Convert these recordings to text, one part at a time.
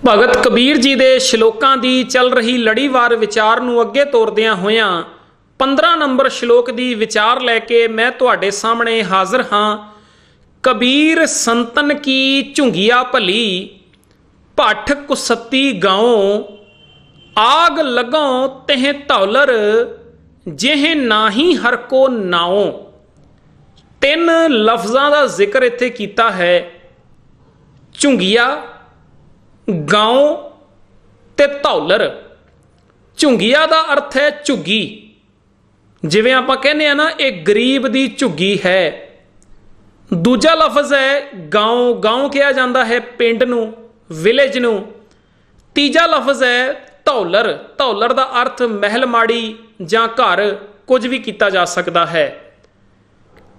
भगत कबीर जी के श्लोकों की चल रही लड़ीवार विचार नूं अगे तोरदियां होयां 15 नंबर श्लोक की विचार लैके मैं तुहाडे सामने हाजिर हाँ। कबीर संतन की झुंगिया भली, भट्ठ कुसती गाओ, आग लगो तेह धौलर, जेह नाही हर को नाओ। तीन लफ्ज़ां का जिक्र इत्थे कीता है, झुंगिया, गांव ते धौलर। झुंगिया का अर्थ है झुग्गी, जिवें आपां कहने आ ना एक गरीब दी झुग्गी है। दूजा लफ्ज़ है गांव, गांव कहा जाता है पिंड नूं, विलेज नूं। तीजा लफ्ज़ है धौलर, धौलर का अर्थ महल माड़ी जां घर, कुछ भी किया जा सकता है।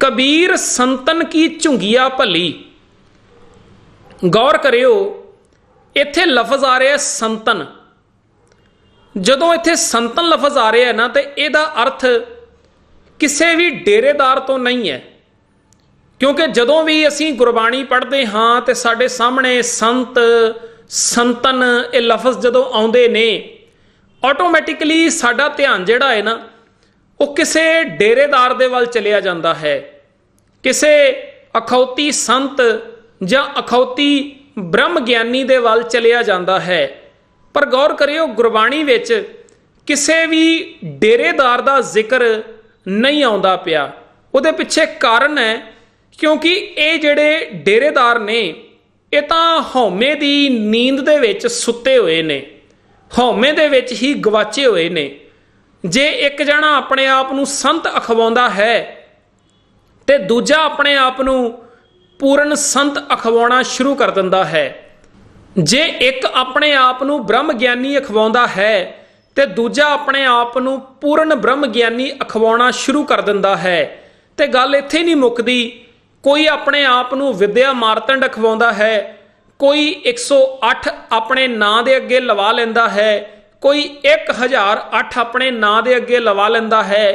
कबीर संतन की झुंगिया भली, गौर करियो इत्थे लफ्ज़ आ रहा है संतन। जदों इत्थे संतन लफ्ज़ आ रहा है ना तो इहदा अर्थ किसी भी डेरेदार तो नहीं है, क्योंकि जदों भी असीं गुरबाणी पढ़ते हाँ तो साडे सामने संत संतन ये लफ्ज़ जदों आउंदे ने, ऑटोमैटिकली साडा ध्यान जिहड़ा है ना वो किसी डेरेदार दे वल चलिया जाता है, किसी अखौती संत जां अखौती ब्रह्म ज्ञानी दे वल चलिया जाता है। पर गौर करियो गुरबाणी विच किसी भी डेरेदार का जिक्र नहीं आउंदा पिया। उहदे पिछे कारण है क्योंकि ये जिहड़े डेरेदार ने ये तां हौमे दी नींद दे विच सुते हुए ने, हौमे दे विच ही गवाचे हुए ने। जे एक जना अपने आप नूं संत अखवाउंदा है ते दूजा अपने आप नूं पूर्ण संत अखवाउणा शुरू कर दिंदा है। जे एक अपने आप नूं ब्रह्म ज्ञानी अखवाउंदा है ते दूजा अपने आप नूं पूर्ण ब्रह्म ज्ञानी अखवाउणा शुरू कर दिंदा है, ते गल इत्थे नहीं मुकदी। कोई अपने आप नूं विद्या मारतंड अखवाउंदा है, कोई 108 अपने नां दे अगे लवा लैंदा है, कोई 1008 अपने नां दे अगे लवा लैंदा है।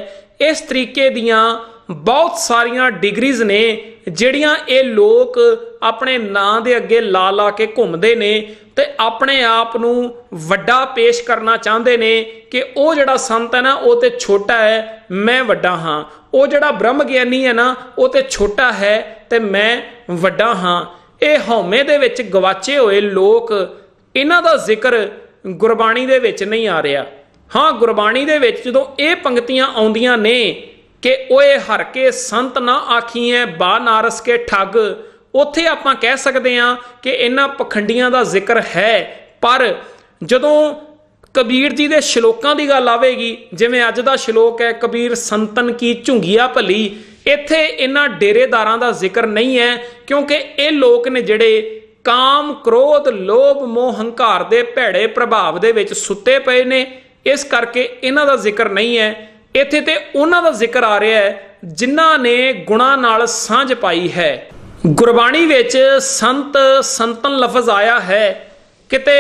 इस तरीके दियां बहुत सारिया डिग्रीज ने जिहड़ियां ये लोग अपने नां दे अगे ला ला के घूमते ने ते अपने आप नूं वड्डा पेश करना चाहते ने कि वो जिहड़ा संत है ना वो तो छोटा है, मैं वड्डा हाँ। वो जिहड़ा ब्रह्म ज्ञानी है ना वो तो छोटा है ते मैं वड्डा हाँ। ये हौमे दे विच गवाचे हुए लोग, इन्हां दा जिक्र गुरबाणी दे विच नहीं आ रहा। हाँ, गुरबाणी दे विच जदों ये पंक्तियां आउंदियां ने कि ओए हर के संत ना आखिए बा नारस के ठग, उत्थे आपां कह सकते हैं कि इन्हां पखंडियां दा जिक्र है। पर जदों कबीर जी दे श्लोकां दी गल आवेगी, जिवें अज दा श्लोक है कबीर संतन की झुंगिया भली, इत्थे इन्हां डेरेदारां दा जिक्र नहीं है, क्योंकि ये लोग ने जिहड़े काम क्रोध लोभ मोह हंकार दे भैड़े प्रभाव दे विच सुते पए ने, इस करके इन्हां दा जिक्र नहीं है। इत्थे ते उन्हां दा जिक्र आ रहा है जिन्हां ने गुणां नाल सांझ पाई है। गुरबाणी विच संत संतन लफ्ज़ आया है, किते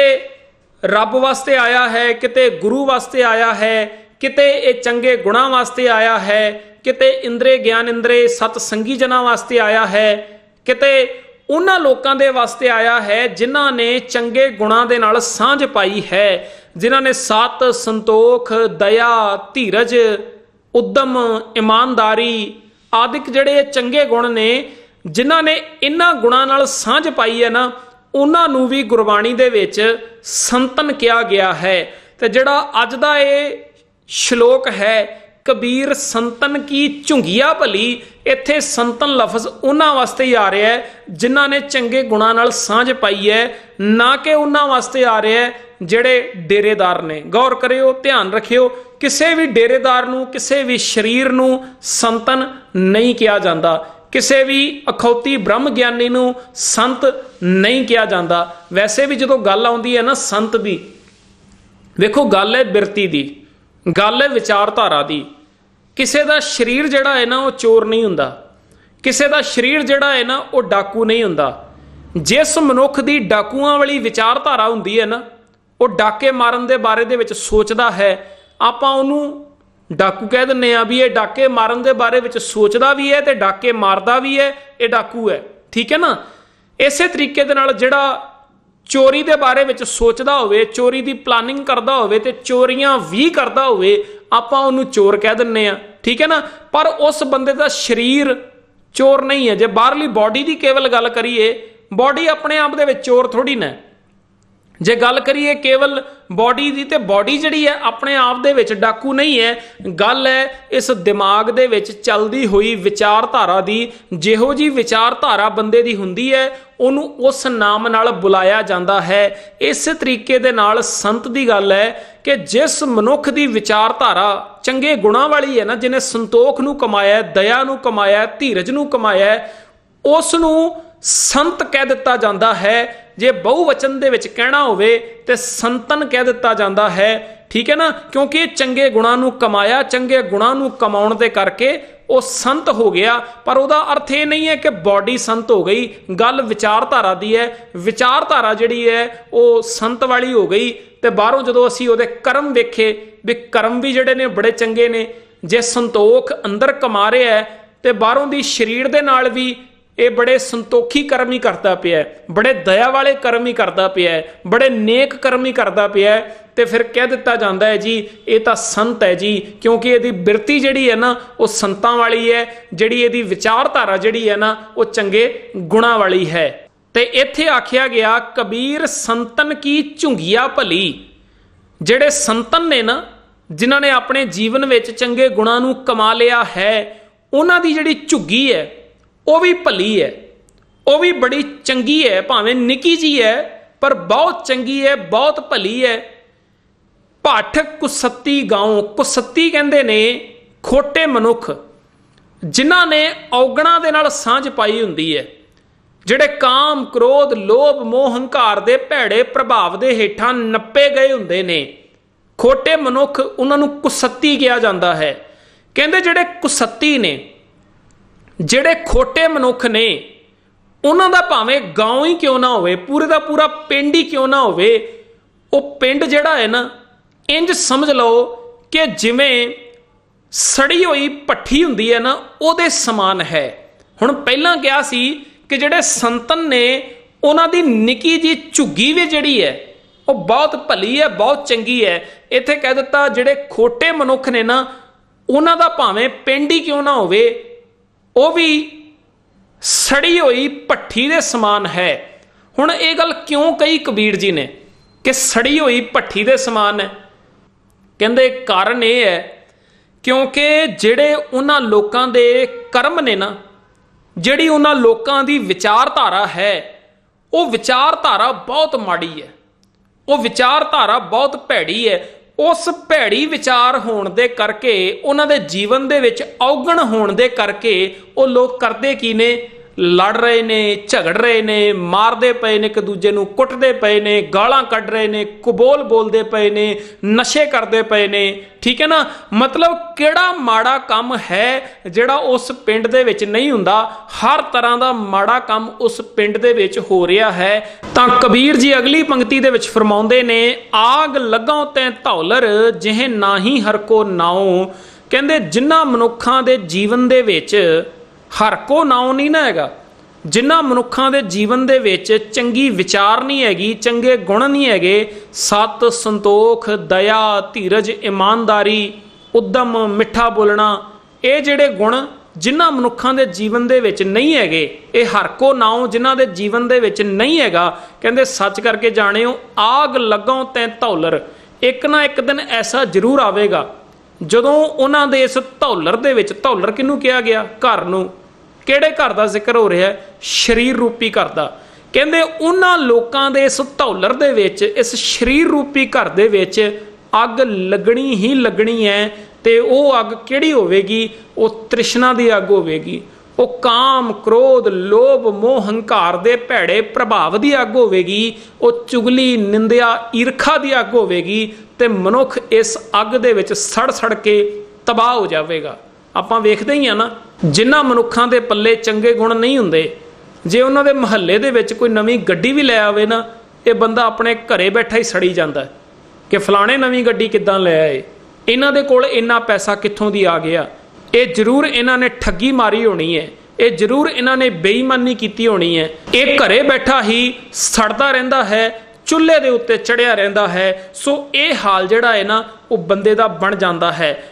रब वास्ते आया है, किते गुरु वास्ते आया है, किते ये चंगे गुणां वास्ते आया है, किते इंद्रे ज्ञान इंद्रे सतसंगी जनां वास्ते आया है, किते उन्हां लोकां दे वास्ते आया है जिन्हां ने चंगे गुणां दे नाल सांझ पाई है, जिन्हां ने सत संतोख दया धीरज उद्दम ईमानदारी आदिक जिहड़े चंगे गुण ने, जिन्हां ने इन्हां गुणां नाल सांझ पाई है ना, उन्हां नूं भी गुरबाणी दे विच संतन कहा गया है। ते जिहड़ा अज दा ये श्लोक है कबीर संतन की झुंगिया भली, इत्थे संतन लफ्ज़ उन्हां वास्ते ही आ रहा है जिन्हां ने चंगे गुणां नाल सांझ पाई है, ना कि उन्हां वास्ते आ रहा है जिहड़े डेरेदार ने। गौर करियो, ध्यान रखियो, किसी भी डेरेदार नूं किसी भी शरीर नूं संतन नहीं कहा जाता, किसी भी अखौती ब्रह्म ज्ञानी नूं संत नहीं कहा जाता। वैसे भी जदों गल आउंदी है ना संत दी, वेखो गल है बिरती दी, गल है विचारधारा दी। किसी का शरीर जिहड़ा है ना वो चोर नहीं हुंदा, किसी का शरीर जिहड़ा है ना वो डाकू नहीं हुंदा। जिस मनुख की डाकुआं वाली विचारधारा हुंदी है ना, वो डाके मारन दे बारे दे विच सोचदा है, आपां उहनूं डाकू कह दिंदे आ भी ये डाके मारन दे बारे विच सोचदा भी है ते डाके मारदा भी है, ये डाकू है। ठीक है ना। इसे तरीके दे नाल जिहड़ा चोरी दे बारे विच सोचदा होवे, चोरी दी प्लानिंग करदा होवे ते चोरियां भी करदा होवे, आपां उहनूं चोर कह दिंने आ। ठीक है ना। पर उस बंदे दा शरीर चोर नहीं है। जे बाहरली बॉडी की केवल गल करिए, बॉडी अपने आप दे विच चोर थोड़ी ना। जे गल करिए केवल बॉडी की, तो बॉडी जिहड़ी है अपने आप दे विच डाकू नहीं है। गल है इस दिमाग दे विच चलदी हुई विचारधारा दी। जिहो जी विचारधारा बंदे दी हुंदी है उहनूं उस नाम नाल बुलाया जाता है। इस तरीके दे नाल संत दी गल है कि जिस मनुख दी विचारधारा चंगे गुणां वाली है ना, जिन्हें संतोख नूं कमाया, दया नूं कमाया, धीरज नूं कमाया, उस नूं संत कह दिता जाता है। जे बहुवचन दे विच कहना होवे ते संतन कह दिता जाता है। ठीक है ना। क्योंकि चंगे गुणां नूं कमाया, चंगे गुणां नूं कमाउण दे करके वो संत हो गया। पर उसका अर्थ ये नहीं है कि बॉडी संत हो गई। गल विचारधारा दी है। विचारधारा जिहड़ी है वो संत वाली हो गई। तो बाहरों जदों असीं उहदे कर्म वेखे भी कर्म भी जिहड़े ने बड़े चंगे ने। जे संतोख अंदर कमा रहा है तो बाहरों दी शरीर दे नाल भी ये बड़े संतोखी कर्म ही करता पिया है, बड़े दया वाले कर्म ही करता पिया है, बड़े नेक कर्म ही करता पिया है। तो फिर कह दिता जाता है जी ये तो संत है जी, क्योंकि यदि बिरती जिहड़ी है ना वो संतां वाली है, जिहड़ी यदि विचारधारा जिहड़ी है ना वो चंगे गुणां वाली है। तो इत्थे आखिया गया कबीर संतन की झुंगिया भली। जिहड़े संतन ने ना, जिन्हां ने अपने जीवन विच चंगे गुणां नूं कमा लिया है, उन्हां दी जिहड़ी झुग्गी है वो भी भली है, वो भी बड़ी चंगी है। भावें निकी जी है पर बहुत चंगी है, बहुत भली है। भट्ठ कुसत्ती गांव, कुसत्ती कहंदे ने खोटे मनुख जिन्हां ने औगणा दे नाल सांझ पाई हुंदी है, जिहड़े काम क्रोध लोभ मोह हंकार दे भैड़े प्रभाव दे हेठां नप्पे गए हुंदे ने। खोटे मनुख उन्हां नूं कुसत्ती कहा जाता है। कहंदे जिहड़े कुसत्ती ने, जिहड़े खोटे मनुख ने, उन्हां दा भावें गांव ही क्यों ना होवे, पूरे दा पूरा पिंड ही क्यों ना होवे, वो पिंड जिहड़ा है ना इंज समझ लो कि जिवें सड़ी हुई भट्ठी हुंदी है ना उहदे समान है। हुण पहिलां कहा सी कि जिहड़े संतन ने उन्हां दी निकी जी झुग्गी भी जिहड़ी है वो बहुत भली है, बहुत चंगी है। इत्थे कह दिता जिहड़े खोटे मनुख ने ना उन्हां दा भावें पिंड ही क्यों ना होवे, वो भी सड़ी हुई भट्ठी दे समान है। हुण ये गल क्यों कही कबीर जी ने कि सड़ी हुई भट्ठी दे समान है? कहंदे कारण ये है क्योंकि जिहड़े उन्हां लोकां दे कर्म ने ना, जिहड़ी उन्हां लोकां दी विचारधारा है, वो विचारधारा बहुत माड़ी है, वो विचारधारा बहुत भैड़ी है। उस भैड़ी विचार होने दे करके, उन्हां दे जीवन दे विच औगण होने दे करके वो लोग करते की ने, लड़ रहे ने, झगड़ रहे ने, मारते पे ने, एक दूजे नूं कुटते पे ने, गालां कढ़ रहे ने, कुबोल बोलते पे ने, नशे करते पे ने। ठीक है ना। मतलब किहड़ा माड़ा काम है जिहड़ा उस पिंड दे विच नहीं हुंदा। हर तरह का माड़ा काम उस पिंड दे विच हो रहा है। तां कबीर जी अगली पंक्ति दे विच फरमाउंदे ने, आग लगाओ तैं धौलर जिह नाही हर को नाओ। कहंदे जिन्हां मनुखां दे जीवन दे विच हर को नाउ नहीं ना हैगा, जिन्हां मनुखां दे जीवन दे विच चंगी विचार नहीं हैगी, चंगे गुण नहीं हैगे, सत संतोख दया धीरज ईमानदारी उद्यम मिठा बोलना, ये जिहड़े गुण जिन्हां मनुखां दे जीवन दे विच नहीं हैगे, ये हर को नाउ जिन्हां दे जीवन दे विच नहीं हैगा, कहंदे सच करके जाणिओ आग लगाओ तैं धौलर। एक ना एक दिन ऐसा जरूर आवेगा जदों उन्हां दे इस धौलर दे विच, धौलर किहनूं कहा गया? घर नूं। किहड़े घर का जिक्र हो रहा है? शरीर रूपी घर का। कहंदे उन्हां लोकां दे इस धौलर दे विच, इस शरीर रूपी घर दे विच अग लगनी ही लगनी है। ते वो अग किहड़ी होवेगी? वो तृष्णा दी अग होवेगी, वो काम क्रोध लोभ मोह हंकार दे भैड़े प्रभाव की अग होवेगी, वो चुगली निंदिया ईरखा की अग होवेगी। ते मनुख इस अग दे विच सड़ सड़ के तबाह हो जाएगा। आपां वेखदे ही आ ना, जिन्हां मनुखां दे पल्ले चंगे गुण नहीं हुंदे, जे उन्हां दे महल्ले दे विच कोई नवीं गड्डी भी लै आवे ना, ये बंदा अपने घरे बैठा ही सड़ी जांदा कि फलाणे नवीं गड्डी किद्दां लै आए, इन्हां दे कोल इन्ना पैसा कित्थों दी आ गया। ये जरूर इन्हां ने ठगी मारी होनी है, ਇਹ ਜ਼ਰੂਰ ਇਹਨਾਂ ਨੇ ਬੇਈਮਾਨੀ ਕੀਤੀ ਹੋਣੀ ਹੈ। ਇਹ ਘਰੇ ਬੈਠਾ ਹੀ ਸੜਦਾ ਰਹਿੰਦਾ ਹੈ, ਚੁੱਲ੍ਹੇ ਦੇ ਉੱਤੇ ਚੜਿਆ ਰਹਿੰਦਾ ਹੈ। ਸੋ ਇਹ ਹਾਲ ਜਿਹੜਾ ਹੈ ਨਾ ਉਹ ਬੰਦੇ ਦਾ ਬਣ ਜਾਂਦਾ ਹੈ।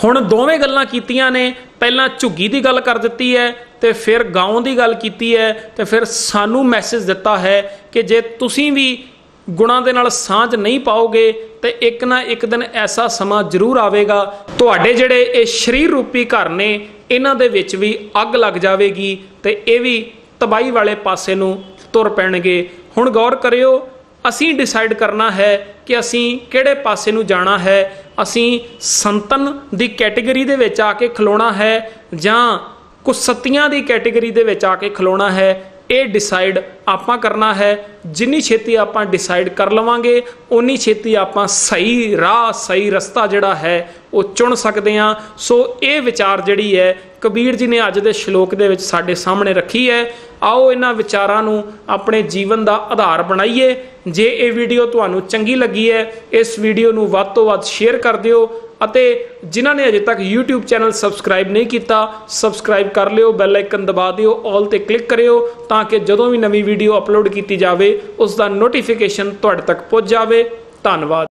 ਹੁਣ ਦੋਵੇਂ ਗੱਲਾਂ ਕੀਤੀਆਂ ਨੇ, ਪਹਿਲਾਂ ਝੁੱਗੀ ਦੀ ਗੱਲ ਕਰ ਦਿੱਤੀ ਹੈ ਤੇ ਫਿਰ ਗਾਉਂ ਦੀ ਗੱਲ ਕੀਤੀ ਹੈ, ਤੇ ਫਿਰ ਸਾਨੂੰ ਮੈਸੇਜ ਦਿੱਤਾ ਹੈ ਕਿ ਜੇ ਤੁਸੀਂ ਵੀ ਗੁਣਾਂ ਦੇ ਨਾਲ ਸਾਂਝ ਨਹੀਂ ਪਾਓਗੇ ਤੇ ਇੱਕ ਨਾ ਇੱਕ ਦਿਨ ਐਸਾ ਸਮਾਂ ਜ਼ਰੂਰ ਆਵੇਗਾ, ਤੁਹਾਡੇ ਜਿਹੜੇ ਇਹ ਸਰੀਰ ਰੂਪੀ ਘਰ ਨੇ ਇਹਨਾਂ ਦੇ ਵਿੱਚ ਵੀ ਅੱਗ ਲੱਗ ਜਾਵੇਗੀ ਤੇ ਇਹ ਵੀ ਤਬਾਹੀ ਵਾਲੇ ਪਾਸੇ ਨੂੰ ਤੁਰ ਪੈਣਗੇ। ਹੁਣ ਗੌਰ ਕਰਿਓ, ਅਸੀਂ ਡਿਸਾਈਡ ਕਰਨਾ ਹੈ ਕਿ ਅਸੀਂ ਕਿਹੜੇ ਪਾਸੇ ਨੂੰ ਜਾਣਾ ਹੈ। ਅਸੀਂ ਸੰਤਨ ਦੀ ਕੈਟੇਗਰੀ ਦੇ ਵਿੱਚ ਆ ਕੇ ਖਲੋਣਾ ਹੈ ਜਾਂ ਕੁਸਤੀਆਂ ਦੀ ਕੈਟੇਗਰੀ ਦੇ ਵਿੱਚ ਆ ਕੇ ਖਲੋਣਾ ਹੈ, ਇਹ ਡਿਸਾਈਡ ਆਪਾਂ ਕਰਨਾ ਹੈ। ਜਿੰਨੀ ਛੇਤੀ ਆਪਾਂ ਡਿਸਾਈਡ ਕਰ ਲਵਾਂਗੇ ਉਨੀ ਛੇਤੀ ਆਪਾਂ ਸਹੀ ਰਾਹ, ਸਹੀ ਰਸਤਾ ਜਿਹੜਾ ਹੈ ਉਹ ਚੁਣ ਸਕਦੇ ਹਾਂ। ਸੋ ਇਹ ਵਿਚਾਰ ਜਿਹੜੀ ਹੈ ਕਬੀਰ ਜੀ ਨੇ ਅੱਜ ਦੇ ਸ਼ਲੋਕ ਦੇ ਵਿੱਚ ਸਾਡੇ ਸਾਹਮਣੇ ਰੱਖੀ ਹੈ। ਆਓ ਇਹਨਾਂ ਵਿਚਾਰਾਂ ਨੂੰ ਆਪਣੇ ਜੀਵਨ ਦਾ ਆਧਾਰ ਬਣਾਈਏ। ਜੇ ਇਹ ਵੀਡੀਓ ਤੁਹਾਨੂੰ ਚੰਗੀ ਲੱਗੀ ਹੈ, ਇਸ ਵੀਡੀਓ ਨੂੰ ਵੱਧ ਤੋਂ ਵੱਧ ਸ਼ੇਅਰ ਕਰ ਦਿਓ ਅਤੇ ਜਿਨ੍ਹਾਂ ਨੇ ਅਜੇ ਤੱਕ YouTube ਚੈਨਲ ਸਬਸਕ੍ਰਾਈਬ ਨਹੀਂ ਕੀਤਾ, ਸਬਸਕ੍ਰਾਈਬ ਕਰ ਲਿਓ, ਬੈਲ ਆਈਕਨ ਦਬਾ ਦਿਓ, ਆਲ ਤੇ ਕਲਿੱਕ ਕਰਿਓ ਤਾਂ ਕਿ ਜਦੋਂ ਵੀ ਨਵੀਂ ਵੀਡੀਓ ਅਪਲੋਡ ਕੀਤੀ ਜਾਵੇ ਉਸ ਦਾ ਨੋਟੀਫਿਕੇਸ਼ਨ ਤੁਹਾਡੇ ਤੱਕ ਪਹੁੰਚ ਜਾਵੇ। ਧੰਨਵਾਦ।